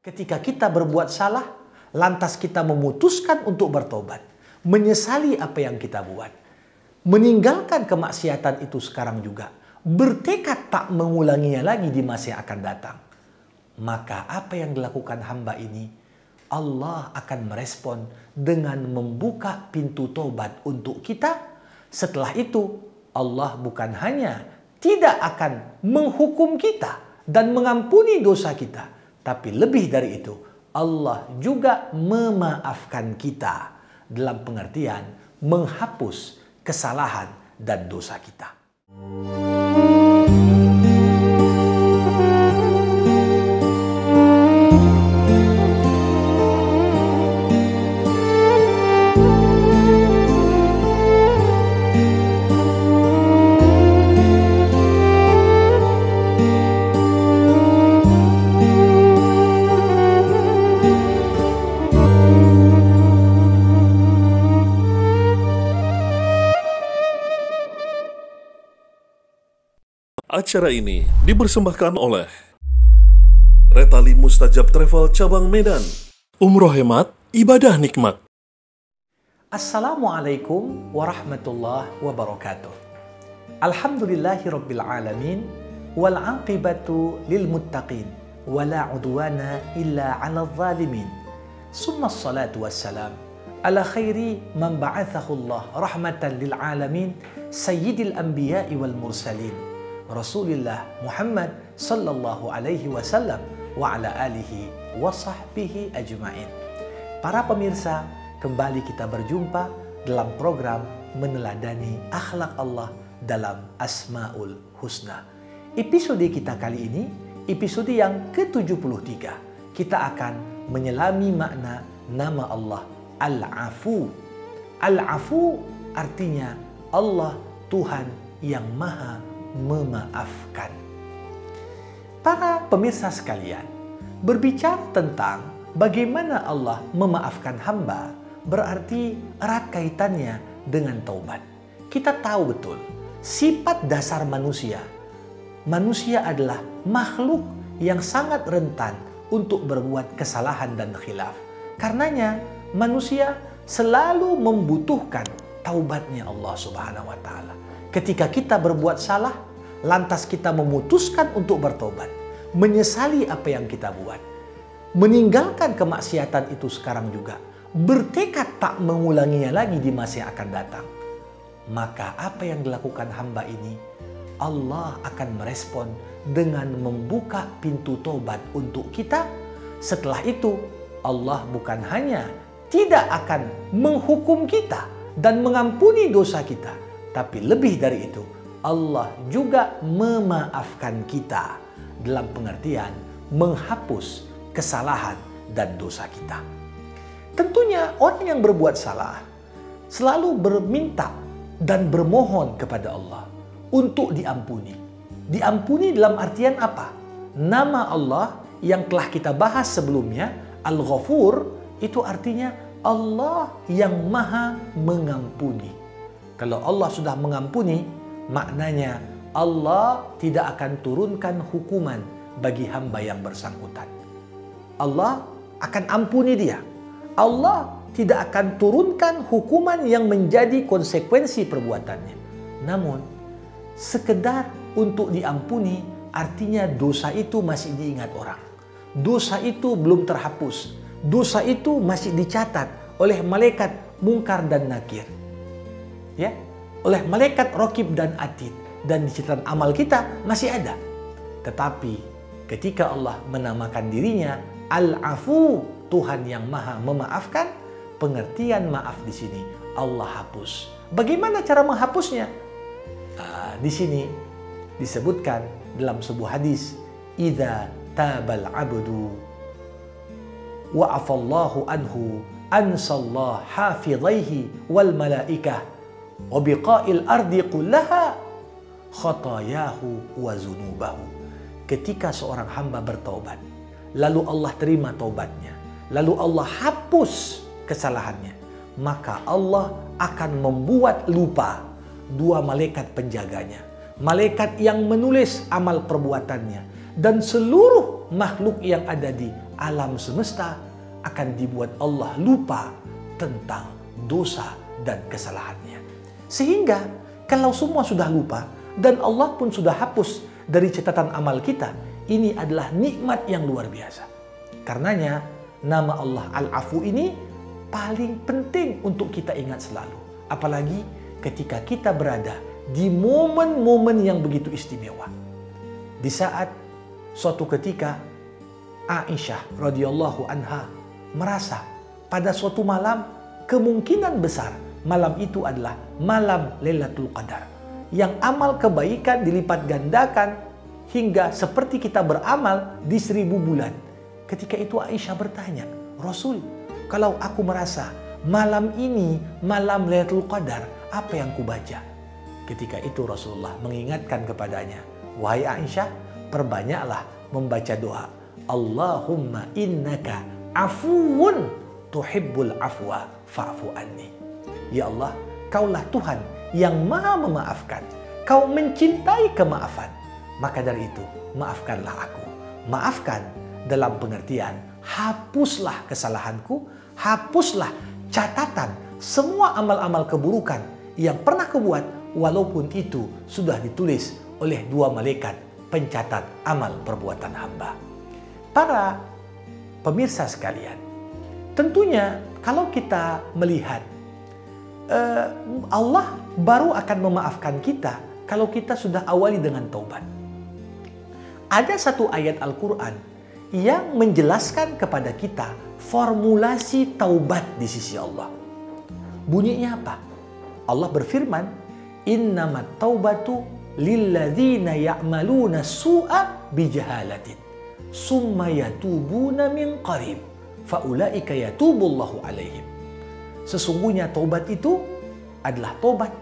Ketika kita berbuat salah, lantas kita memutuskan untuk bertobat, menyesali apa yang kita buat, meninggalkan kemaksiatan itu sekarang juga, bertekad tak mengulanginya lagi di masa yang akan datang. Maka apa yang dilakukan hamba ini, Allah akan merespon dengan membuka pintu tobat untuk kita. Setelah itu, Allah bukan hanya tidak akan menghukum kita dan mengampuni dosa kita, tapi lebih dari itu, Allah juga memaafkan kita dalam pengertian menghapus kesalahan dan dosa kita. Acara ini dipersembahkan oleh Retali Mustajab Travel Cabang Medan. Umroh hemat, ibadah nikmat. Assalamualaikum warahmatullahi wabarakatuh. Alhamdulillahi rabbil alamin, wal aqibatu lil muttaqin, wala udwana illa 'alal zalimin. Summa salatu wassalam ala khairi man ba'athahu Allah rahmatan lil alamin, sayyidil anbiya'i wal mursalin, Rasulullah Muhammad sallallahu alaihi wasallam wa ala alihi wa sahbihi ajma'in. Para pemirsa, kembali kita berjumpa dalam program Meneladani Akhlak Allah dalam Asmaul Husna. Episode kita kali ini, episode yang ke-73. Kita akan menyelami makna nama Allah Al-Afu. Al-Afu artinya Allah Tuhan yang Maha memaafkan. Para pemirsa sekalian, berbicara tentang bagaimana Allah memaafkan hamba berarti erat kaitannya dengan taubat. Kita tahu betul sifat dasar manusia. Manusia adalah makhluk yang sangat rentan untuk berbuat kesalahan dan khilaf. Karenanya manusia selalu membutuhkan taubatnya Allah Subhanahu wa taala. Ketika kita berbuat salah, lantas kita memutuskan untuk bertobat, menyesali apa yang kita buat, meninggalkan kemaksiatan itu sekarang juga, bertekad tak mengulanginya lagi di masa yang akan datang. Maka apa yang dilakukan hamba ini, Allah akan merespon dengan membuka pintu tobat untuk kita. Setelah itu, Allah bukan hanya tidak akan menghukum kita dan mengampuni dosa kita, tapi lebih dari itu, Allah juga memaafkan kita dalam pengertian menghapus kesalahan dan dosa kita. Tentunya orang yang berbuat salah selalu berminta dan bermohon kepada Allah untuk diampuni. Diampuni dalam artian apa? Nama Allah yang telah kita bahas sebelumnya, Al-Ghafur, itu artinya Allah yang Maha Mengampuni. Kalau Allah sudah mengampuni, maknanya Allah tidak akan turunkan hukuman bagi hamba yang bersangkutan. Allah akan ampuni dia. Allah tidak akan turunkan hukuman yang menjadi konsekuensi perbuatannya. Namun, sekedar untuk diampuni artinya dosa itu masih diingat orang. Dosa itu belum terhapus. Dosa itu masih dicatat oleh malaikat Munkar dan Nakir. Ya, oleh malaikat Raqib dan Atid, dan di catatan amal kita masih ada. Tetapi ketika Allah menamakan dirinya Al-Afu, Tuhan yang Maha Memaafkan, pengertian maaf di sini Allah hapus. Bagaimana cara menghapusnya? Di sini disebutkan dalam sebuah hadis, "Idza tabal 'abdu wa afallahu anhu ansallahu hafizaihi wal malaikah wa biqa'il ardi kullaha khatayahu wa zunubahu." Ketika seorang hamba bertaubat, lalu Allah terima taubatnya, lalu Allah hapus kesalahannya, maka Allah akan membuat lupa dua malaikat penjaganya, malaikat yang menulis amal perbuatannya, dan seluruh makhluk yang ada di alam semesta akan dibuat Allah lupa tentang dosa dan kesalahannya. Sehingga kalau semua sudah lupa dan Allah pun sudah hapus dari catatan amal kita, ini adalah nikmat yang luar biasa. Karenanya nama Allah Al-Afu ini paling penting untuk kita ingat selalu. Apalagi ketika kita berada di momen-momen yang begitu istimewa. Di saat suatu ketika Aisyah radhiyallahu anha merasa pada suatu malam kemungkinan besar malam itu adalah malam Lailatul Qadar, yang amal kebaikan dilipat gandakan hingga seperti kita beramal di 1000 bulan. Ketika itu Aisyah bertanya, Rasul, kalau aku merasa malam ini malam Lailatul Qadar, apa yang kubaca? Ketika itu Rasulullah mengingatkan kepadanya, wahai Aisyah, perbanyaklah membaca doa, Allahumma innaka afuwun tuhibbul afwa fa'fu anni. Ya Allah, Kaulah Tuhan yang maha memaafkan. Kau mencintai kemaafan. Maka dari itu, maafkanlah aku. Maafkan dalam pengertian, hapuslah kesalahanku, hapuslah catatan semua amal-amal keburukan yang pernah kubuat, walaupun itu sudah ditulis oleh 2 malaikat pencatat amal perbuatan hamba. Para pemirsa sekalian, tentunya kalau kita melihat Allah baru akan memaafkan kita kalau kita sudah awali dengan taubat. Ada satu ayat Al-Quran yang menjelaskan kepada kita formulasi taubat di sisi Allah. Bunyinya apa? Allah berfirman, innamat taubatu lilladzina ya'maluna su'a bijahalatin summa yatubuna min qarib faulaika yatubullahu alaihim. Sesungguhnya taubat itu adalah taubat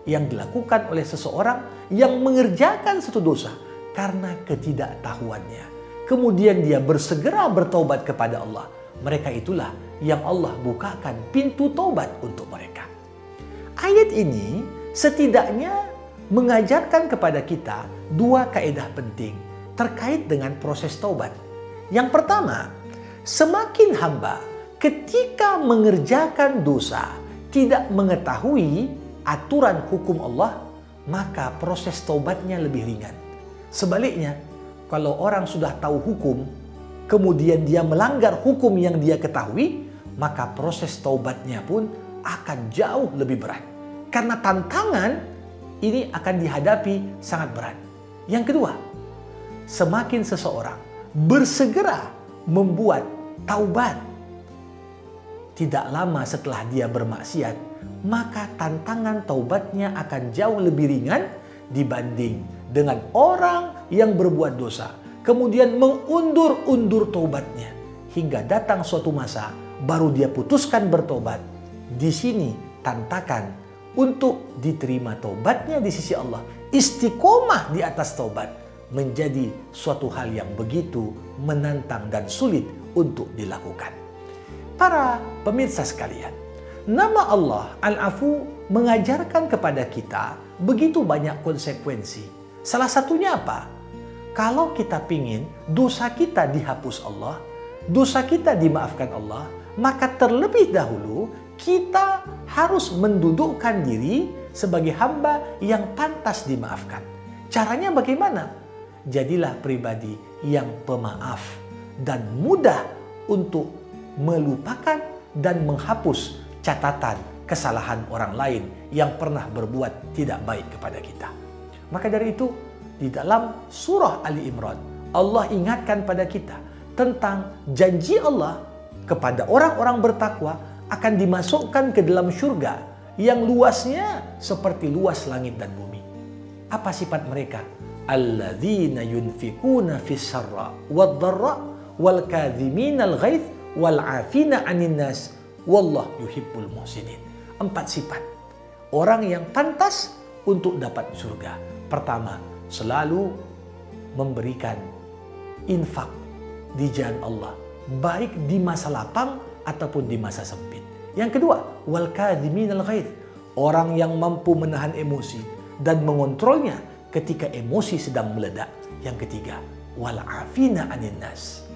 yang dilakukan oleh seseorang yang mengerjakan satu dosa karena ketidaktahuannya. Kemudian dia bersegera bertaubat kepada Allah. Mereka itulah yang Allah bukakan pintu taubat untuk mereka. Ayat ini setidaknya mengajarkan kepada kita 2 kaedah penting terkait dengan proses taubat. Yang pertama, semakin hamba ketika mengerjakan dosa tidak mengetahui aturan hukum Allah, maka proses taubatnya lebih ringan. Sebaliknya, kalau orang sudah tahu hukum, kemudian dia melanggar hukum yang dia ketahui, maka proses taubatnya pun akan jauh lebih berat. Karena tantangan ini akan dihadapi sangat berat. Yang kedua, semakin seseorang bersegera membuat taubat, tidak lama setelah dia bermaksiat, maka tantangan taubatnya akan jauh lebih ringan dibanding dengan orang yang berbuat dosa, kemudian mengundur-undur taubatnya hingga datang suatu masa baru dia putuskan bertobat. Di sini tantangan untuk diterima taubatnya di sisi Allah, istiqomah di atas taubat, menjadi suatu hal yang begitu menantang dan sulit untuk dilakukan. Para pemirsa sekalian, nama Allah Al-Afu mengajarkan kepada kita begitu banyak konsekuensi. Salah satunya apa? Kalau kita pingin dosa kita dihapus Allah, dosa kita dimaafkan Allah, maka terlebih dahulu kita harus mendudukkan diri sebagai hamba yang pantas dimaafkan. Caranya bagaimana? Jadilah pribadi yang pemaaf dan mudah untuk melupakan dan menghapus catatan kesalahan orang lain yang pernah berbuat tidak baik kepada kita. Maka dari itu, di dalam surah Ali Imran, Allah ingatkan pada kita tentang janji Allah kepada orang-orang bertakwa akan dimasukkan ke dalam surga yang luasnya seperti luas langit dan bumi. Apa sifat mereka? Alladzina yunfikuna fis sarra wad dharra wal kadhimina al ghaidh wal 'afina 'anil nas wallahu yuhibbul muhsinin. 4 sifat orang yang pantas untuk dapat surga. Pertama, selalu memberikan infak di jalan Allah, baik di masa lapang ataupun di masa sempit. Yang kedua, wal kadhiminal ghaidh, orang yang mampu menahan emosi dan mengontrolnya ketika emosi sedang meledak. Yang ketiga, wal 'afina 'anil nas,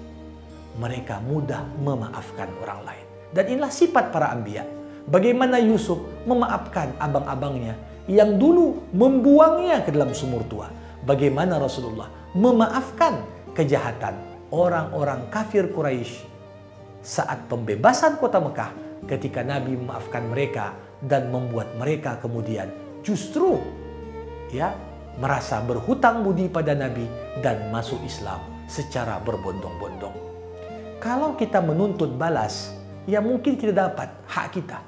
mereka mudah memaafkan orang lain. Dan inilah sifat para anbiya. Bagaimana Yusuf memaafkan abang-abangnya yang dulu membuangnya ke dalam sumur tua. Bagaimana Rasulullah memaafkan kejahatan orang-orang kafir Quraisy saat pembebasan kota Mekah, ketika Nabi memaafkan mereka dan membuat mereka kemudian justru merasa berhutang budi pada Nabi dan masuk Islam secara berbondong-bondong. Kalau kita menuntut balas, ya mungkin kita dapat hak kita.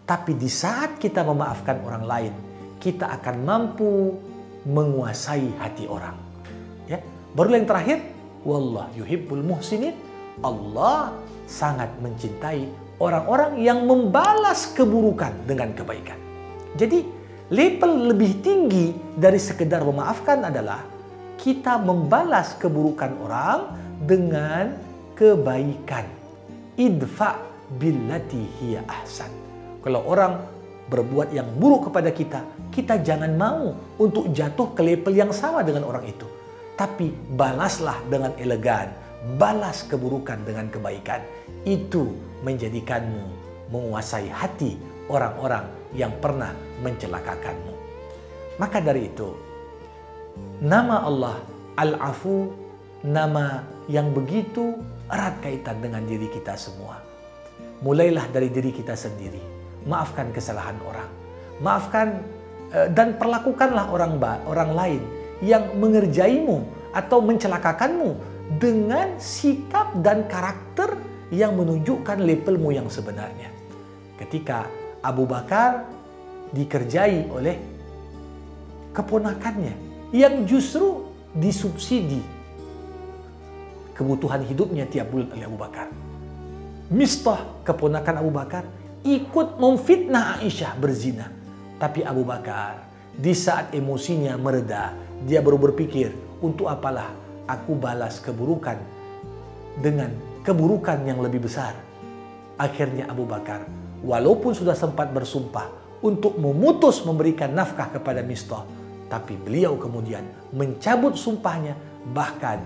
Tapi di saat kita memaafkan orang lain, kita akan mampu menguasai hati orang. Ya, baru yang terakhir, wallah yuhibbul muhsinin. Allah sangat mencintai orang-orang yang membalas keburukan dengan kebaikan. Jadi, level lebih tinggi dari sekedar memaafkan adalah kita membalas keburukan orang dengan kebaikan. Idfa billati hiya ahsan. Kalau orang berbuat yang buruk kepada kita, kita jangan mau untuk jatuh ke level yang sama dengan orang itu. Tapi balaslah dengan elegan, balas keburukan dengan kebaikan. Itu menjadikanmu menguasai hati orang-orang yang pernah mencelakakanmu. Maka dari itu, nama Allah Al-Afu, nama yang begitu erat kaitan dengan diri kita semua. Mulailah dari diri kita sendiri. Maafkan kesalahan orang. Maafkan dan perlakukanlah orang lain yang mengerjaimu atau mencelakakanmu dengan sikap dan karakter yang menunjukkan levelmu yang sebenarnya. Ketika Abu Bakar dikerjai oleh keponakannya yang justru disubsidi kebutuhan hidupnya tiap bulan oleh Abu Bakar. Mistah, keponakan Abu Bakar, ikut memfitnah Aisyah berzina. Tapi Abu Bakar di saat emosinya mereda, dia baru berpikir, untuk apalah aku balas keburukan dengan keburukan yang lebih besar. Akhirnya Abu Bakar, walaupun sudah sempat bersumpah untuk memutus memberikan nafkah kepada Mistah, tapi beliau kemudian mencabut sumpahnya, bahkan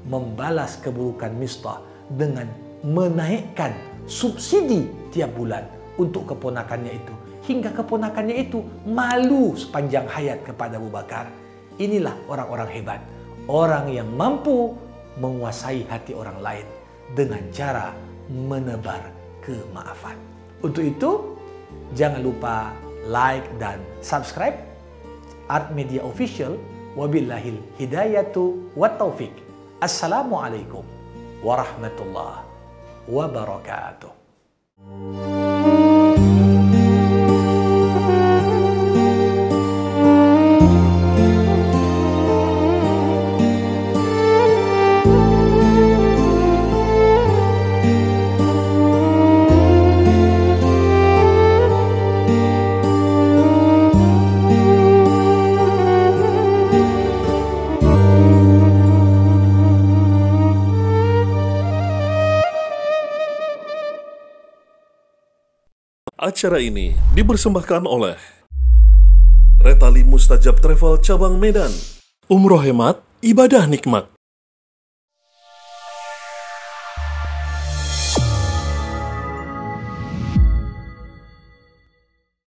membalas keburukan Mistah dengan menaikkan subsidi tiap bulan untuk keponakannya itu. Hingga keponakannya itu malu sepanjang hayat kepada Abu Bakar. Inilah orang-orang hebat. Orang yang mampu menguasai hati orang lain dengan cara menebar kemaafan. Untuk itu, jangan lupa like dan subscribe Art Media Official. Wabillahil hidayatu wa taufik. Assalamualaikum warahmatullahi wabarakatuh. Acara ini dipersembahkan oleh Retali Mustajab Travel Cabang Medan. Umroh hemat, ibadah nikmat.